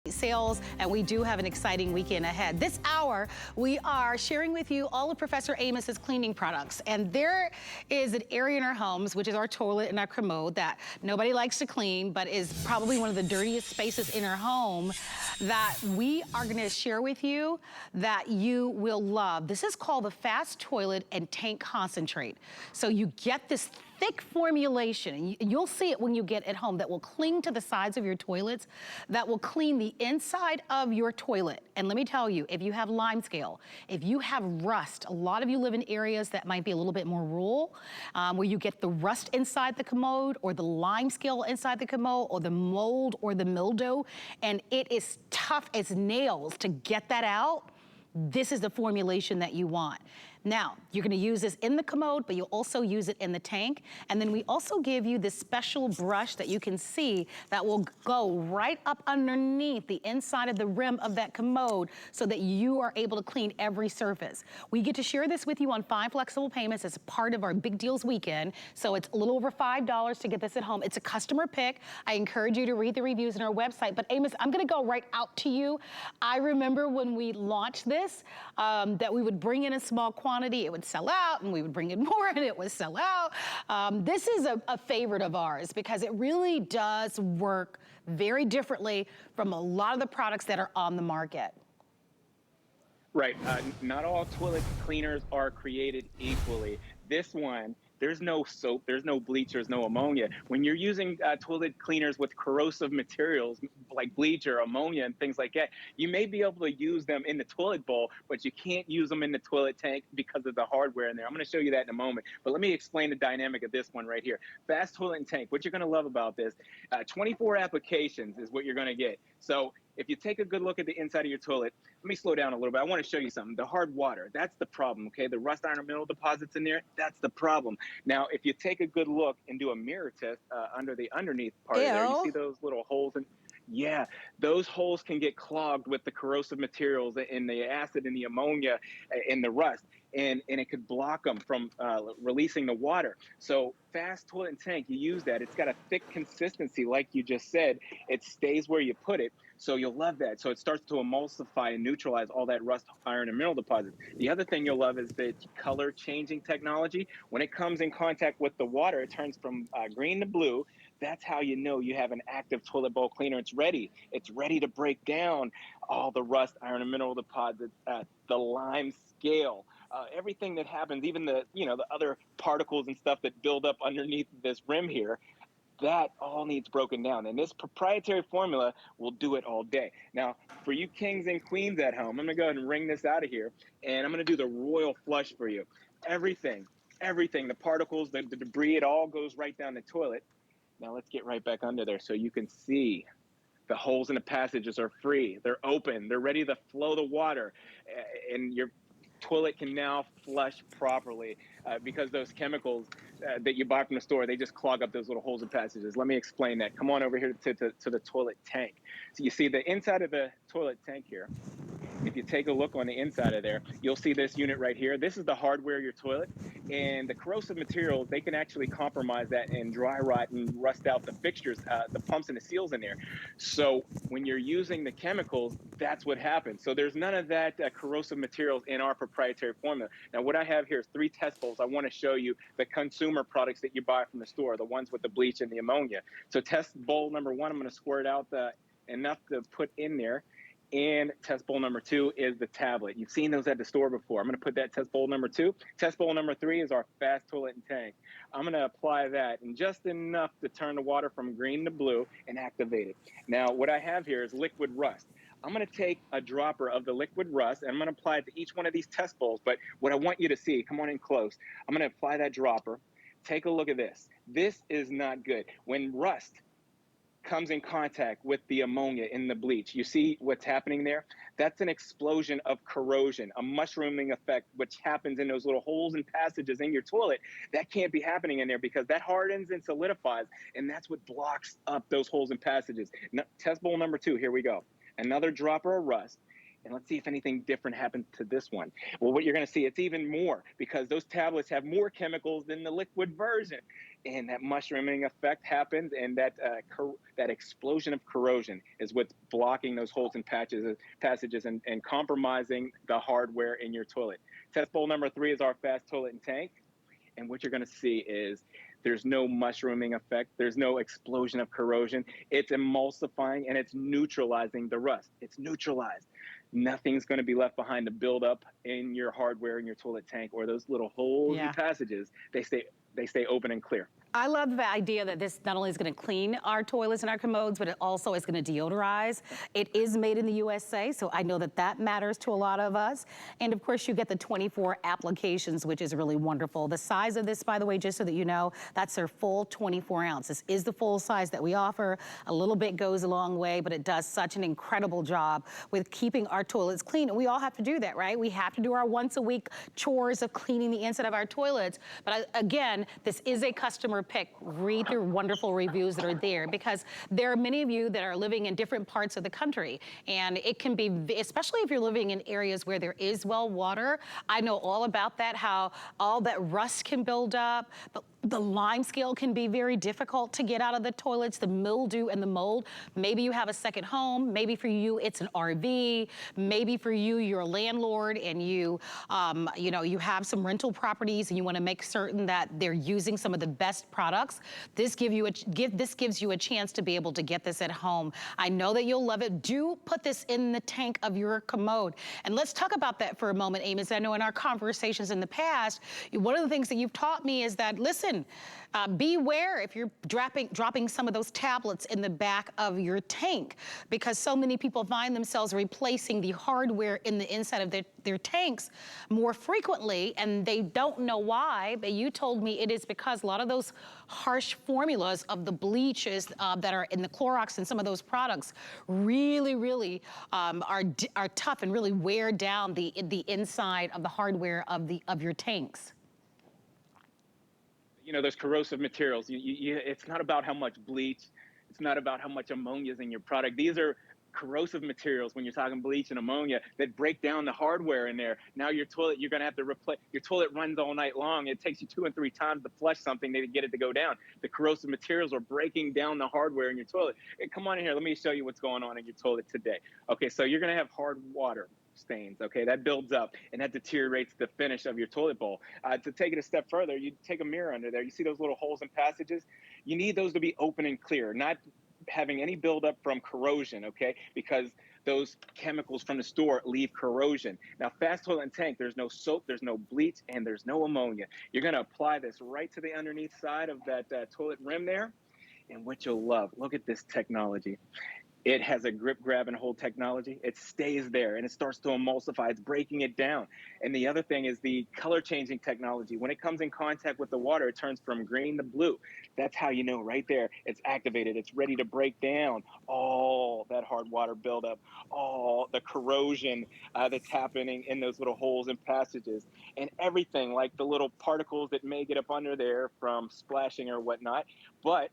sales, and we do have an exciting weekend ahead. This hour, we are sharing with you all of Professor Amos's cleaning products, and there is an area in our homes, which is our toilet and our commode, that nobody likes to clean, but is probably one of the dirtiest spaces in our home, that we are gonna share with you that you will love. This is called the Fast Toilet and Tank Concentrate. So you get this thick formulation, and you'll see it when you get it home, that will cling to the sides of your toilets, that will clean the inside of your toilet. And let me tell you, if you have lime scale, if you have rust, a lot of you live in areas that might be a little bit more rural, where you get the rust inside the commode, or the lime scale inside the commode, or the mold or the mildew, and it is tough as nails to get that out. This is the formulation that you want. Now, you're gonna use this in the commode, but you'll also use it in the tank. And then we also give you this special brush that you can see that will go right up underneath the inside of the rim of that commode so that you are able to clean every surface. We get to share this with you on 5 flexible payments as part of our Big Deals weekend. So it's a little over $5 to get this at home. It's a customer pick. I encourage you to read the reviews on our website. But Amos, I'm gonna go right out to you. I remember when we launched this, that we would bring in a small quantity, it would sell out, and we would bring in more and it would sell out. This is a favorite of ours because it really does work very differently from a lot of the products that are on the market. Right. Not all toilet cleaners are created equally. This one, there's no soap, there's no bleach, there's no ammonia. When you're using toilet cleaners with corrosive materials like bleach or ammonia and things like that, you may be able to use them in the toilet bowl, but you can't use them in the toilet tank because of the hardware in there. I'm going to show you that in a moment. But let me explain the dynamic of this one right here. Fast Toilet and Tank. What you're going to love about this, 24 applications is what you're going to get. So if you take a good look at the inside of your toilet, let me slow down a little bit. I want to show you something. The hard water, that's the problem, okay? The rust, iron, and mineral deposits in there, that's the problem. Now, if you take a good look and do a mirror test under the underneath part of there, you see those little holes in. Yeah, those holes can get clogged with the corrosive materials and the acid and the ammonia and the rust, and it could block them from releasing the water. So Fast Toilet and Tank, you use that. It's got a thick consistency, like you just said. It stays where you put it, so you'll love that. So it starts to emulsify and neutralize all that rust, iron, and mineral deposits. The other thing you'll love is the color changing technology. When it comes in contact with the water, it turns from green to blue. That's how you know you have an active toilet bowl cleaner. It's ready. It's ready to break down all the rust, iron, and mineral deposits, the lime scale, everything that happens, even the the other particles and stuff that build up underneath this rim here. That all needs broken down, and this proprietary formula will do it all day. Now, for you kings and queens at home, I'm gonna go ahead and wring this out of here, and I'm gonna do the royal flush for you. Everything, the particles, the debris, it all goes right down the toilet. Now let's get right back under there so you can see the holes in the passages are free. They're open. They're ready to flow the water. And your toilet can now flush properly because those chemicals that you buy from the store, they just clog up those little holes and passages. Let me explain that. Come on over here to the toilet tank. So you see the inside of the toilet tank here. If you take a look on the inside of there, you'll see this unit right here. This is the hardware of your toilet, and the corrosive materials, they can actually compromise that and dry rot and rust out the fixtures, the pumps and the seals in there. So when you're using the chemicals, that's what happens. So there's none of that corrosive materials in our proprietary formula. Now, what I have here is 3 test bowls. I want to show you the consumer products that you buy from the store, the ones with the bleach and the ammonia. So test bowl number 1, I'm going to squirt out enough to put in there. And test bowl number 2 is the tablet. You've seen those at the store before. I'm going to put that test bowl number 2. Test bowl number 3 is our Fast Toilet and Tank. I'm going to apply that in just enough to turn the water from green to blue and activate it. Now, what I have here is liquid rust. I'm going to take a dropper of the liquid rust, and I'm going to apply it to each one of these test bowls. But what I want you to see, come on in close. I'm going to apply that dropper. Take a look at this. This is not good. When rust comes in contact with the ammonia in the bleach, you see what's happening there? That's an explosion of corrosion, a mushrooming effect, which happens in those little holes and passages in your toilet. That can't be happening in there because that hardens and solidifies, and that's what blocks up those holes and passages. Now, test bowl number 2, here we go. Another dropper of rust. And let's see if anything different happened to this one. Well, what you're going to see, it's even more because those tablets have more chemicals than the liquid version. and that mushrooming effect happens, and that explosion of corrosion is what's blocking those holes and passages and compromising the hardware in your toilet. Test bowl number 3 is our fast toilet and tank. And what you're going to see is there's no mushrooming effect. There's no explosion of corrosion. It's emulsifying and it's neutralizing the rust. It's neutralized. Nothing's going to be left behind to build up in your hardware in your toilet tank, or those little holes and passages. They stay open and clear. I love the idea that this not only is going to clean our toilets and our commodes, but it also is going to deodorize. It is made in the USA, so I know that that matters to a lot of us. And of course, you get the 24 applications, which is really wonderful. The size of this, by the way, just so that you know, that's their full 24 ounce. This is the full size that we offer. A little bit goes a long way, but it does such an incredible job with keeping our toilets clean. And we all have to do that, right? We have to do our once a week chores of cleaning the inside of our toilets. But again, this is a customer pick. Read the wonderful reviews that are there, because there are many of you that are living in different parts of the country, and it can be, especially if you're living in areas where there is well water. I know all about that, how all that rust can build up, but the lime scale can be very difficult to get out of the toilets, the mildew and the mold. Maybe you have a second home. Maybe for you, it's an RV. Maybe for you, you're a landlord and you have some rental properties and you want to make certain that they're using some of the best products. This gives you a chance to be able to get this at home. I know that you'll love it. Do put this in the tank of your commode. And let's talk about that for a moment, Amos. I know in our conversations in the past, one of the things that you've taught me is that, listen, beware if you're dropping some of those tablets in the back of your tank, because so many people find themselves replacing the hardware in the inside of their tanks more frequently, and they don't know why. But you told me it is because a lot of those harsh formulas of the bleaches that are in the Clorox and some of those products really are tough and really wear down the inside of the hardware of your tanks. You know, those corrosive materials, it's not about how much bleach, it's not about how much ammonia is in your product. These are corrosive materials, when you're talking bleach and ammonia, that break down the hardware in there. Now your toilet, you're going to have to replace. Your toilet runs all night long. It takes you 2 and 3 times to flush something to get it to go down. The corrosive materials are breaking down the hardware in your toilet. Hey, come on in here. Let me show you what's going on in your toilet today. Okay, so you're going to have hard water stains. Okay, that builds up and that deteriorates the finish of your toilet bowl. To take it a step further, you take a mirror under there. You see those little holes and passages? You need those to be open and clear, not having any buildup from corrosion, okay? Because those chemicals from the store leave corrosion. Now, fast toilet and tank, there's no soap, there's no bleach, and there's no ammonia. You're gonna apply this right to the underneath side of that toilet rim there. And what you'll love, look at this technology. It has a grip, grab, and hold technology. It stays there and it starts to emulsify. It's breaking it down. And the other thing is the color changing technology. When it comes in contact with the water, it turns from green to blue. That's how you know right there it's activated. It's ready to break down all that hard water buildup, all the corrosion that's happening in those little holes and passages, and everything like the little particles that may get up under there from splashing or whatnot. But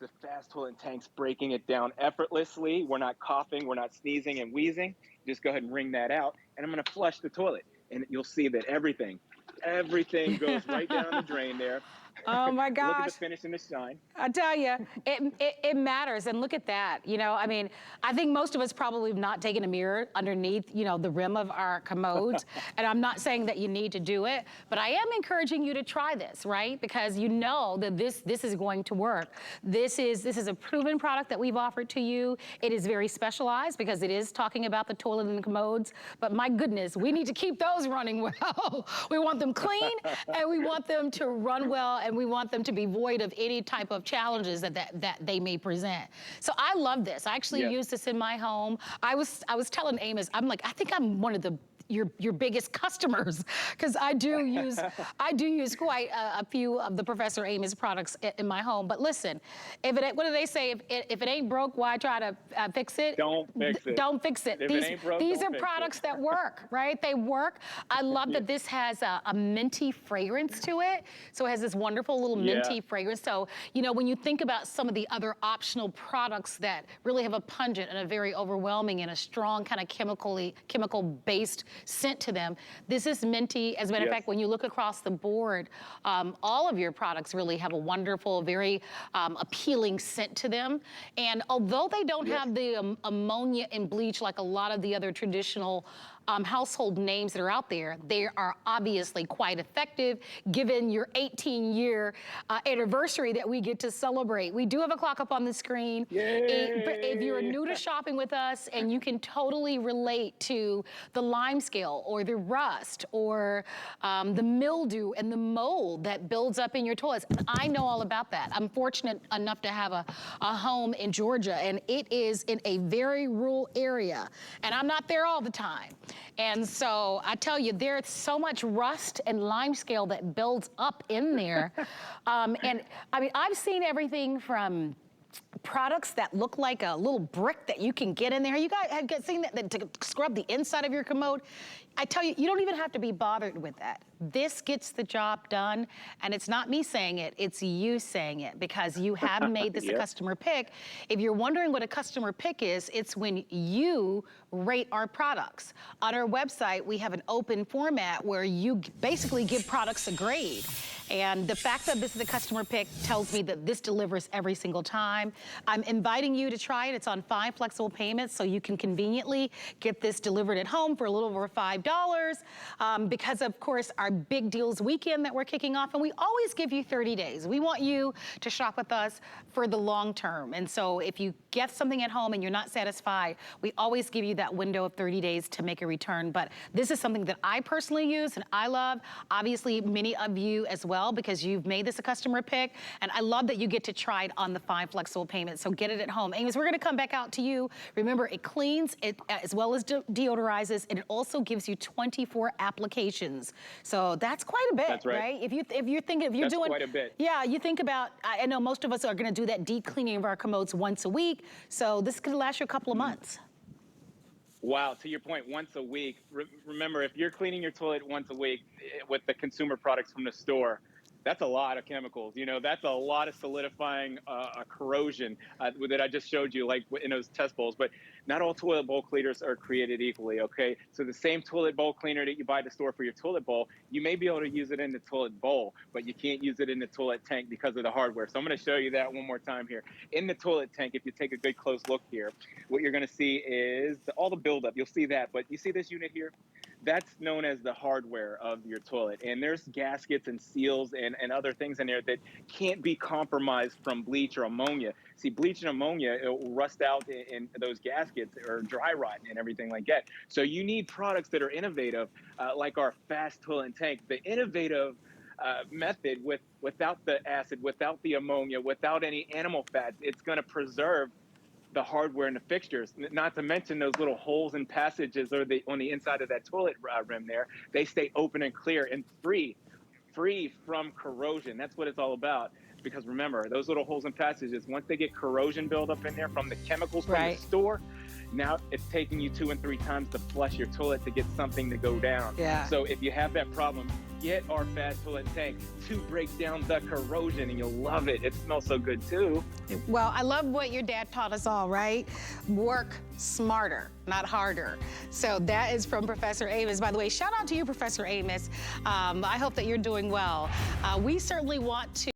the fast toilet tank's breaking it down effortlessly. We're not coughing, we're not sneezing and wheezing. Just go ahead and wring that out, and I'm going to flush the toilet, and you'll see that everything goes right down the drain there. Oh my gosh. Look at the finish and the shine. I tell you, it matters. And look at that. You know, I mean, I think most of us probably have not taken a mirror underneath, the rim of our commodes. And I'm not saying that you need to do it, but I am encouraging you to try this, right? Because you know that this is going to work. This is a proven product that we've offered to you. It is very specialized because it is talking about the toilet and the commodes. But my goodness, we need to keep those running well. We want them clean, and we want them to run well, and we want them to be void of any type of challenges that they may present. So I love this. I actually use this in my home. I was telling Amos, I'm like, I think I'm one of your biggest customers, because I do use quite a few of the Professor Amos products in my home. But listen, what do they say? If it ain't broke, why try to fix it? Don't fix it. Don't fix it. If it ain't broke, these are products that work, right? They work. I love that this has a minty fragrance to it. So it has this wonderful little minty fragrance. So, when you think about some of the other optional products that really have a pungent and a very overwhelming and a strong kind of chemical-based scent to them. This is minty. As a matter of fact, when you look across the board, all of your products really have a wonderful, very appealing scent to them. And although they don't have the ammonia and bleach like a lot of the other traditional household names that are out there, they are obviously quite effective given your 18-year anniversary that we get to celebrate. We do have a clock up on the screen. If you're new to shopping with us and you can totally relate to the lime scale or the rust or the mildew and the mold that builds up in your toilets, and I know all about that. I'm fortunate enough to have a home in Georgia, and it is in a very rural area, and I'm not there all the time. And so I tell you, there's so much rust and lime scale that builds up in there. And I mean, I've seen everything from products that look like a little brick that you can get in there. You guys have seen that to scrub the inside of your commode? I tell you, you don't even have to be bothered with that. This gets the job done, and it's not me saying it, it's you saying it, because you have made this a customer pick. If you're wondering what a customer pick is, it's when you rate our products. On our website, we have an open format where you basically give products a grade. And the fact that this is a customer pick tells me that this delivers every single time. I'm inviting you to try it. It's on 5 flexible payments, so you can conveniently get this delivered at home for a little over $5 because, of course, our big deals weekend that we're kicking off, and we always give you 30 days. We want you to shop with us for the long term. And so if you get something at home and you're not satisfied, we always give you that window of 30 days to make a return. But this is something that I personally use and I love. Obviously, many of you as well, because you've made this a customer pick. And I love that you get to try it on the 5 flexible payments. So get it at home. Amos, we're going to come back out to you. Remember, it cleans it as well as deodorizes, and it also gives you 24 applications. So that's quite a bit, that's right? If you're doing quite a bit. Yeah, you think about, I know most of us are going to do that deep cleaning of our commodes once a week. So this could last you a couple of months. Wow, to your point, once a week. Remember, if you're cleaning your toilet once a week with the consumer products from the store, that's a lot of chemicals. You know, that's a lot of solidifying corrosion that I just showed you, like in those test bowls. But not all toilet bowl cleaners are created equally, okay? So the same toilet bowl cleaner that you buy at the store for your toilet bowl, you may be able to use it in the toilet bowl, but you can't use it in the toilet tank because of the hardware. So I'm going to show you that one more time here. In the toilet tank, if you take a good close look here, what you're going to see is all the buildup. You'll see that. But you see this unit here? That's known as the hardware of your toilet. And there's gaskets and seals and other things in there that can't be compromised from bleach or ammonia. See, bleach and ammonia, it will rust out in those gaskets or dry rot and everything like that. So you need products that are innovative, like our fast toilet tank. The innovative method without the acid, without the ammonia, without any animal fats, it's going to preserve the hardware and the fixtures, not to mention those little holes and passages or on the inside of that toilet rim there. They stay open and clear and free from corrosion. That's what it's all about. Because remember, those little holes and passages, once they get corrosion buildup in there from the chemicals from the store, now it's taking you 2 and 3 times to flush your toilet to get something to go down. Yeah. So if you have that problem, get our fast toilet tank to break down the corrosion, and you'll love it. It smells so good too. Well, I love what your dad taught us all, right? Work smarter, not harder. So that is from Professor Amos. By the way, shout out to you, Professor Amos. I hope that you're doing well. We certainly want to